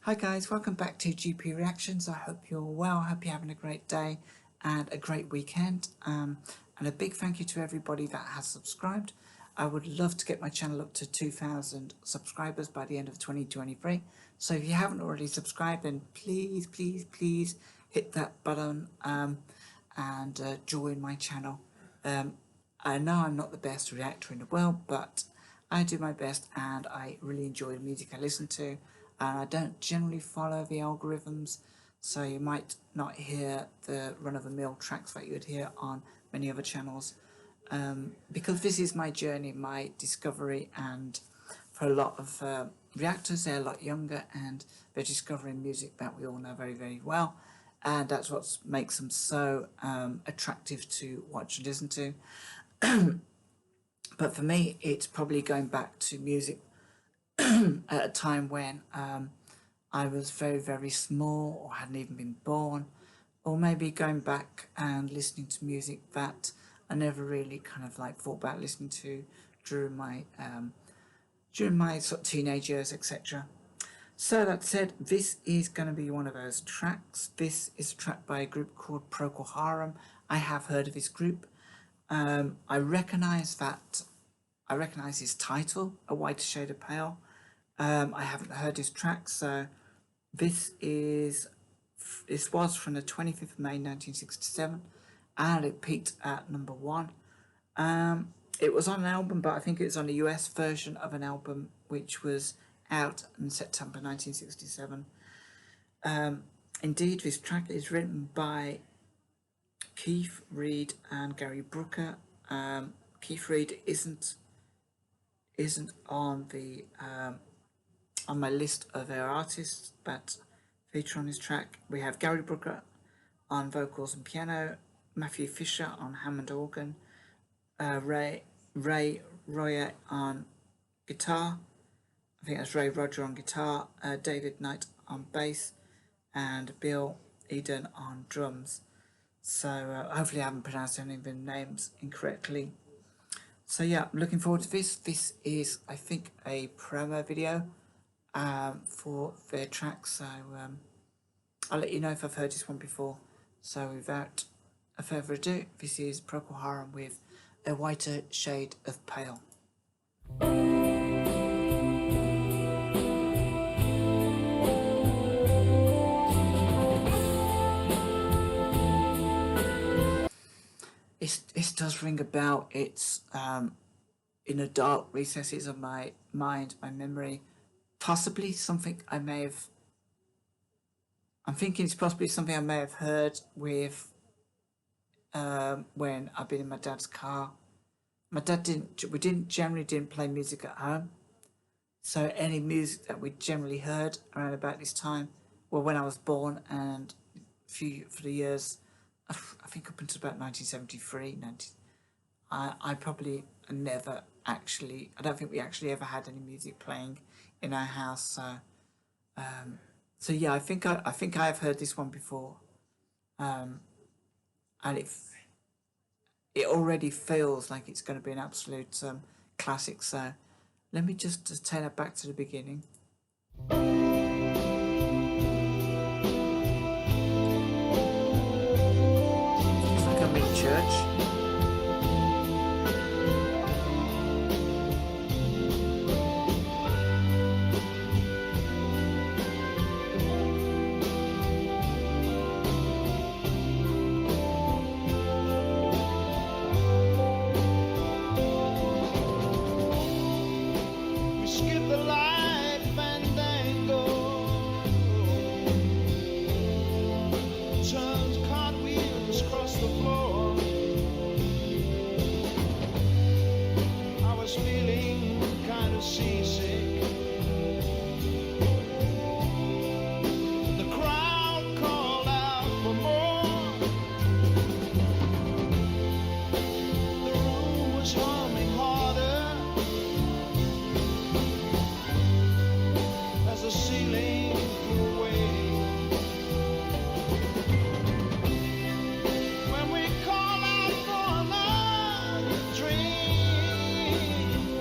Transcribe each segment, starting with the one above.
Hi guys, welcome back to GP Reactions. I hope you're well. I hope you're having a great day and a great weekend. And a big thank you to everybody that has subscribed. I would love to get my channel up to 2,000 subscribers by the end of 2023. So if you haven't already subscribed, then please hit that button and join my channel. I know I'm not the best reactor in the world, but I do my best and I really enjoy the music I listen to. And I don't generally follow the algorithms, so you might not hear the run-of-the-mill tracks that you would hear on many other channels. Because this is my journey, my discovery, and for a lot of reactors, they're a lot younger and they're discovering music that we all know very well. And that's what makes them so attractive to watch and listen to. But for me, it's probably going back to music at a time when I was very small or hadn't even been born, or maybe going back and listening to music that I never really kind of like thought about listening to during my sort of teenage years, etc. So that said, this is going to be one of those tracks. This is a track by a group called Procol Harum. I have heard of this group. I recognise his title, A Whiter Shade of Pale. I haven't heard his track, so this was from the 25th of May 1967, and it peaked at number 1. It was on an album, but I think it was on the US version of an album which was out in September 1967. Indeed, this track is written by Keith Reid and Gary Brooker. Keith Reid isn't on the on my list of their artists that feature on this track. We have Gary Brooker on vocals and piano, Matthew Fisher on Hammond organ, Ray Royer on guitar, I think that's Ray Roger on guitar, David Knight on bass, and Bill Eden on drums. So hopefully I haven't pronounced any of the names incorrectly. So yeah, I'm looking forward to this. This is, I think, a promo video for their track. So I'll let you know if I've heard this one before. So without further ado, this is Procol Harum with A Whiter Shade of Pale. This does ring a bell. It's in the dark recesses of my mind, my memory. Possibly something I may have... I'm thinking it's possibly something I may have heard with when I've been in my dad's car. My dad generally didn't play music at home. So any music that we generally heard around about this time, well, when I was born and for the years, I think up until about 1973, I probably never actually, I don't think we actually ever had any music playing in our house. So yeah, I think I have heard this one before, and it already feels like it's going to be an absolute classic. So let me just take that back to the beginning. Church. We skip the light fandango, turns cartwheels across the floor. Feeling kind of seasick. The crowd called out for more. The room was humming harder as the ceiling flew away. When we call out for another drink,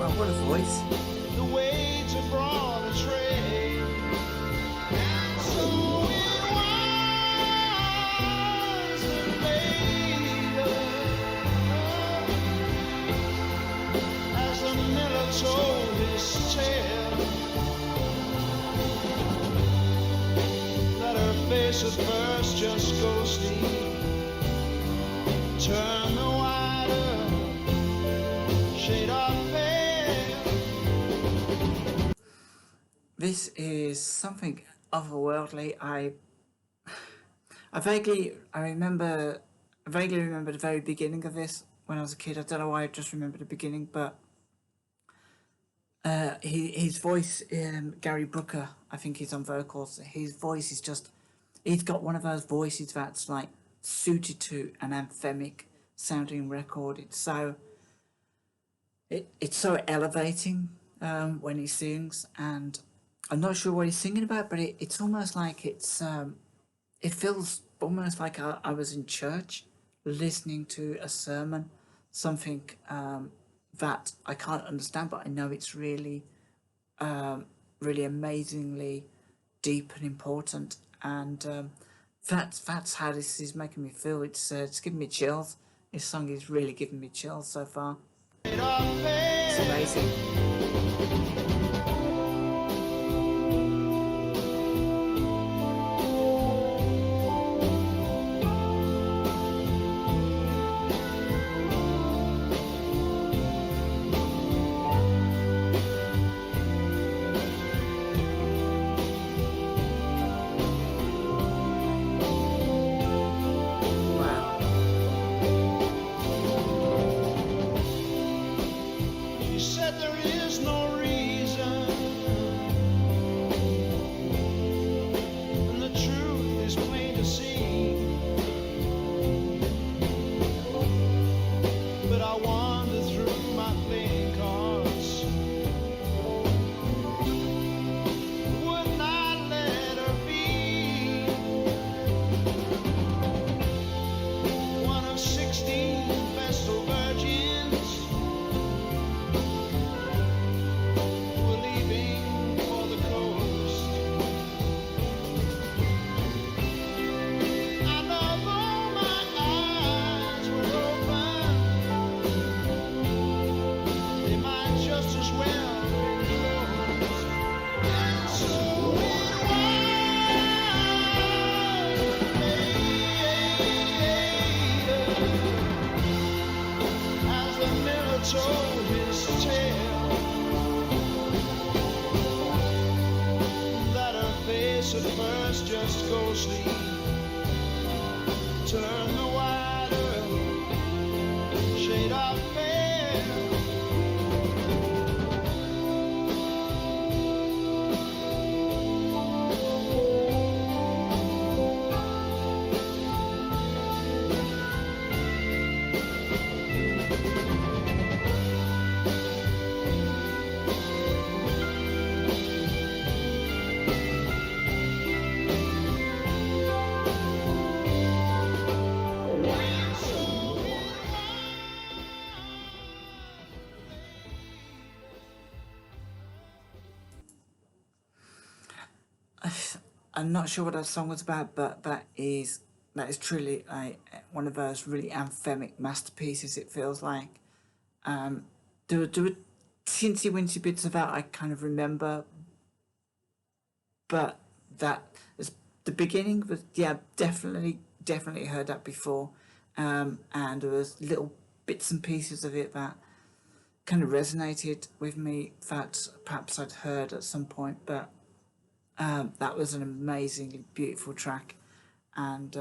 wow, what a voice. The waiter brought a tray. face at first just ghostly. Turn the wider shade of pale. This is something otherworldly. I vaguely remember the very beginning of this when I was a kid. I don't know why I just remember the beginning, but his voice, Gary Brooker, I think he's on vocals. His voice is just, he's got one of those voices that's like suited to an anthemic sounding record. It's so elevating when he sings, and I'm not sure what he's singing about, but it's almost like it feels almost like I was in church listening to a sermon, something that I can't understand, but I know it's really amazingly deep and important, and that's how this is making me feel. It's giving me chills. This song is really giving me chills so far. It's amazing. Wow. She said there is no reason, and the truth is plain to see. But I wander through my playing cards, would not let her be one of 16 Vestal virgins were leaving for the coast. And although my eyes were open, they might just as well be closed. And so it was as the mirror told his tale, that her face at first just ghostly. Turn the wider shade of pale. I'm not sure what that song was about, but that is truly one of those really anthemic masterpieces. It feels like there were teensy wincy bits of that I kind of remember, but that is the beginning was, yeah, definitely heard that before, and there was little bits and pieces of it that kind of resonated with me that perhaps I'd heard at some point, but that was an amazingly beautiful track, and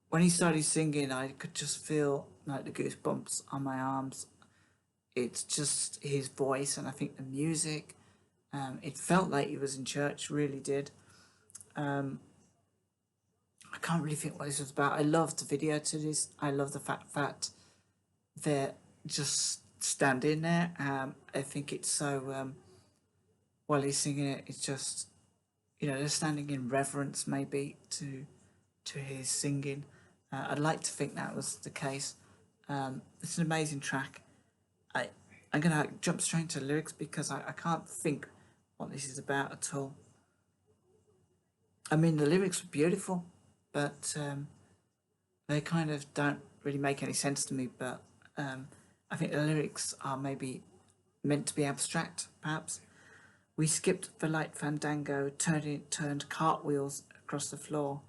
when he started singing, I could just feel like the goosebumps on my arms. It's just his voice, and I think the music. It felt like he was in church, really did. I can't really think what this was about. I love the video to this. I love the fact that they're just standing there. I think it's so. While he's singing it, it's just, they're standing in reverence maybe to his singing. I'd like to think that was the case. It's an amazing track. I'm gonna jump straight into the lyrics because I can't think what this is about at all. I mean, the lyrics were beautiful, but they kind of don't really make any sense to me. But I think the lyrics are maybe meant to be abstract, perhaps. We skipped the light fandango, turned cartwheels across the floor.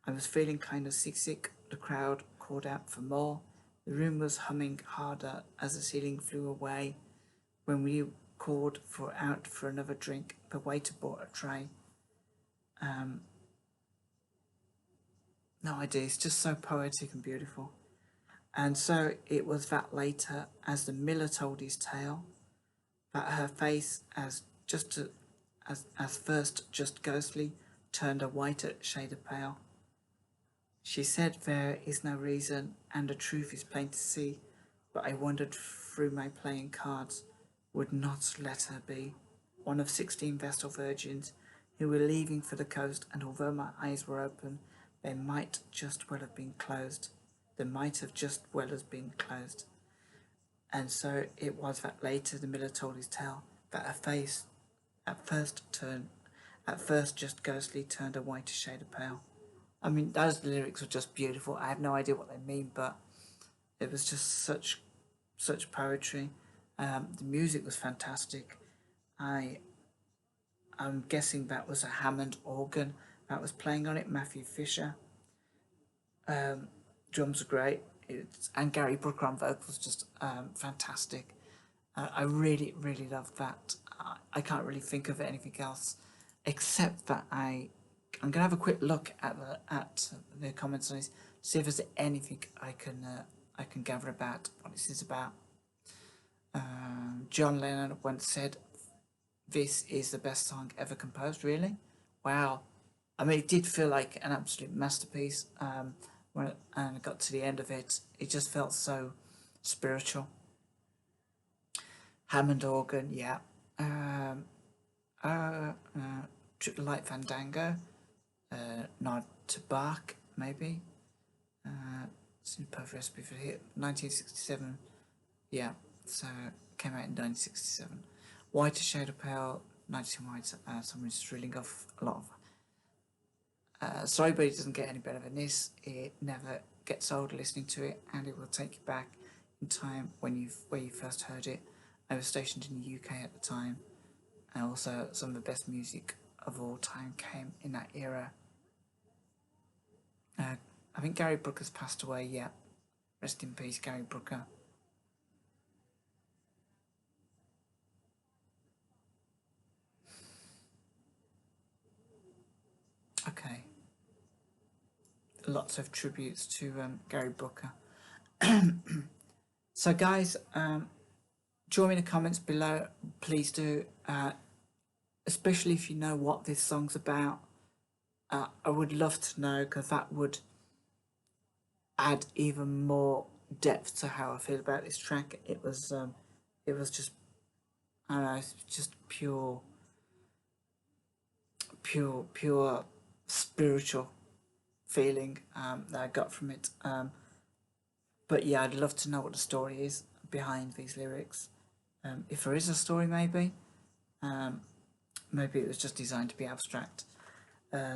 I was feeling kind of seasick. The crowd called out for more. The room was humming harder as the ceiling flew away. When we called out for another drink, the waiter brought a tray. No idea, it's just so poetic and beautiful. And so it was that later, as the miller told his tale, that her face, as first just ghostly, turned a whiter shade of pale. She said there is no reason, and the truth is plain to see, but I wandered through my playing cards, would not let her be. One of 16 Vestal virgins who were leaving for the coast, and although my eyes were open, they might just well have been closed. They might have just well as been closed. And so it was that later the miller told his tale, that her face at first turned, at first just ghostly, turned a whiter shade of pale. I mean, those lyrics were just beautiful. I have no idea what they mean, but it was just such poetry. The music was fantastic. I'm guessing that was a Hammond organ that was playing on it. Matthew Fisher. Drums are great. And Gary Brooker on vocals, just fantastic. I really loved that. I can't really think of anything else except that I'm gonna have a quick look at the comments on this, see if there's anything I can gather about what this is about. John Lennon once said, "This is the best song ever composed." Really, wow. I mean, it did feel like an absolute masterpiece. When I got to the end of it, it just felt so spiritual. Hammond organ, yeah. Triple Light Fandango, nod to Bach, maybe. Superb recipe for hit, 1967. Yeah, so came out in 1967. Whiter Shade of Pale, 19 White. Someone's just reeling off a lot of. Sorry, but it doesn't get any better than this. It never gets old listening to it, and it will take you back in time where you first heard it. I was stationed in the UK at the time, and also some of the best music of all time came in that era. I think Gary Brooker's passed away. Yeah, rest in peace, Gary Brooker. Okay, lots of tributes to Gary Brooker. So, guys, join me in the comments below. Please do, especially if you know what this song's about. I would love to know, because that would add even more depth to how I feel about this track. It was just, I don't know, it's just pure spiritual feeling that I got from it. But yeah, I'd love to know what the story is behind these lyrics. If there is a story, maybe it was just designed to be abstract.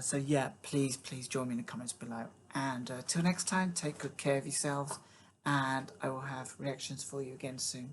So yeah, please join me in the comments below. And till next time, take good care of yourselves, and I will have reactions for you again soon.